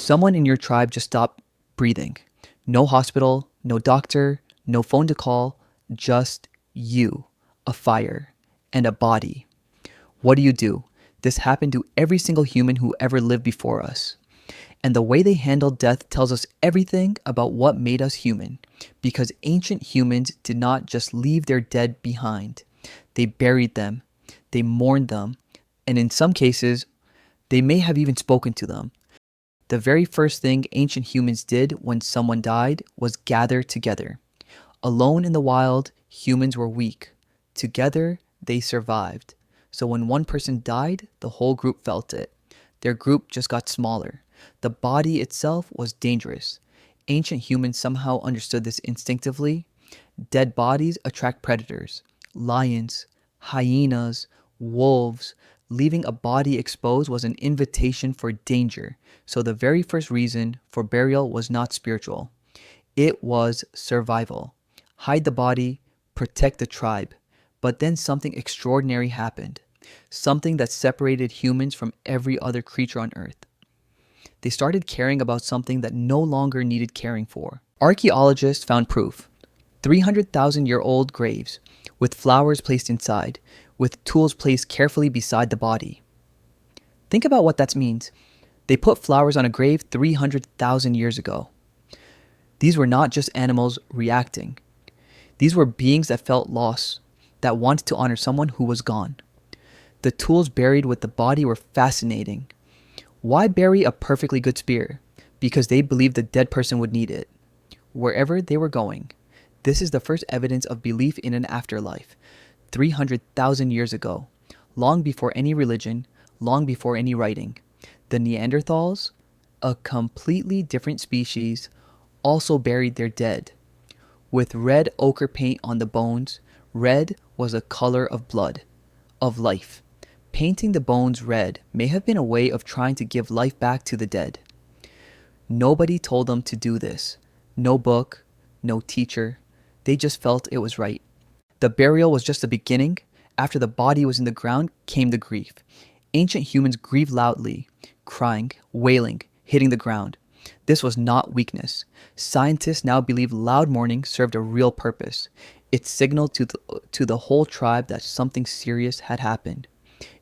someone in your tribe just stopped breathing. No hospital, no doctor, no phone to call, just you, a fire, and a body. What do? This happened to every single human who ever lived before us. And the way they handled death tells us everything about what made us human, because ancient humans did not just leave their dead behind. They buried them, they mourned them, and in some cases, they may have even spoken to them. The very first thing ancient humans did when someone died was gather together. Alone in the wild, humans were weak. Together, they survived. So when one person died, the whole group felt it. Their group just got smaller. The body itself was dangerous. Ancient humans somehow understood this instinctively. Dead bodies attract predators. Lions, hyenas, wolves. Leaving a body exposed was an invitation for danger. So the very first reason for burial was not spiritual. It was survival. Hide the body, protect the tribe. But then something extraordinary happened. Something that separated humans from every other creature on earth. They started caring about something that no longer needed caring for. Archaeologists found proof. 300,000-year-old graves, with flowers placed inside, with tools placed carefully beside the body. Think about what that means. They put flowers on a grave 300,000 years ago. These were not just animals reacting. These were beings that felt loss, that wanted to honor someone who was gone. The tools buried with the body were fascinating. Why bury a perfectly good spear? Because they believed the dead person would need it, wherever they were going. This is the first evidence of belief in an afterlife. 300,000 years ago, long before any religion, long before any writing. The Neanderthals, a completely different species, also buried their dead. With red ochre paint on the bones, red was a color of blood, of life. Painting the bones red may have been a way of trying to give life back to the dead. Nobody told them to do this. No book, no teacher. They just felt it was right. The burial was just the beginning. After the body was in the ground came the grief. Ancient humans grieved loudly, crying, wailing, hitting the ground. This was not weakness. Scientists now believe loud mourning served a real purpose. It signaled to the whole tribe that something serious had happened.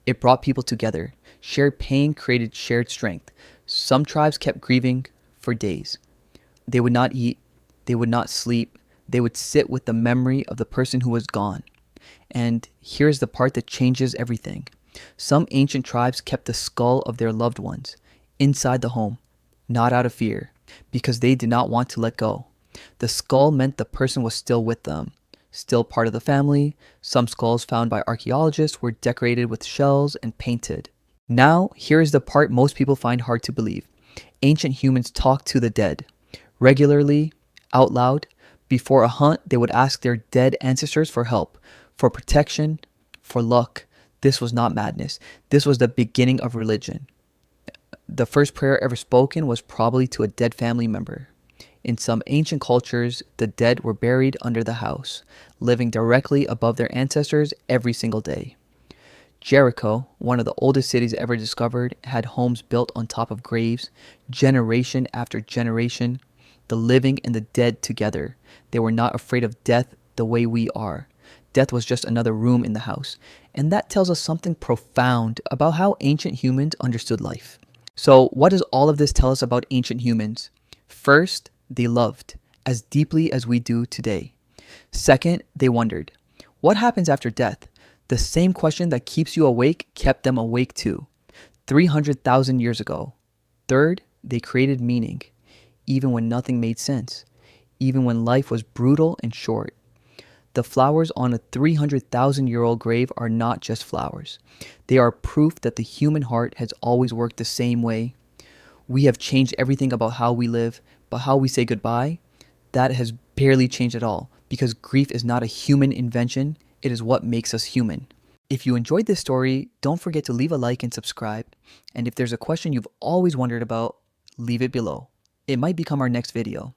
It brought people together. Shared pain created shared strength. Some tribes kept grieving for days. They would not eat. They would not sleep. They would sit with the memory of the person who was gone. And here's the part that changes everything. Some ancient tribes kept the skull of their loved ones inside the home, not out of fear, because they did not want to let go. The skull meant the person was still with them, still part of the family. Some skulls found by archaeologists were decorated with shells and painted. Now, here is the part most people find hard to believe. Ancient humans talked to the dead, regularly, out loud. Before a hunt, they would ask their dead ancestors for help, for protection, for luck. This was not madness. This was the beginning of religion. The first prayer ever spoken was probably to a dead family member. In some ancient cultures, the dead were buried under the house, living directly above their ancestors every single day. Jericho, one of the oldest cities ever discovered, had homes built on top of graves, generation after generation, the living and the dead together. They were not afraid of death the way we are. Death was just another room in the house. And that tells us something profound about how ancient humans understood life. So what does all of this tell us about ancient humans? First, they loved as deeply as we do today. Second, they wondered, what happens after death? The same question that keeps you awake kept them awake too, 300,000 years ago. Third, they created meaning, even when nothing made sense, even when life was brutal and short. The flowers on a 300,000-year-old grave are not just flowers. They are proof that the human heart has always worked the same way. We have changed everything about how we live, but how we say goodbye, that has barely changed at all, because grief is not a human invention. It is what makes us human. If you enjoyed this story, don't forget to leave a like and subscribe. And if there's a question you've always wondered about, leave it below. It might become our next video.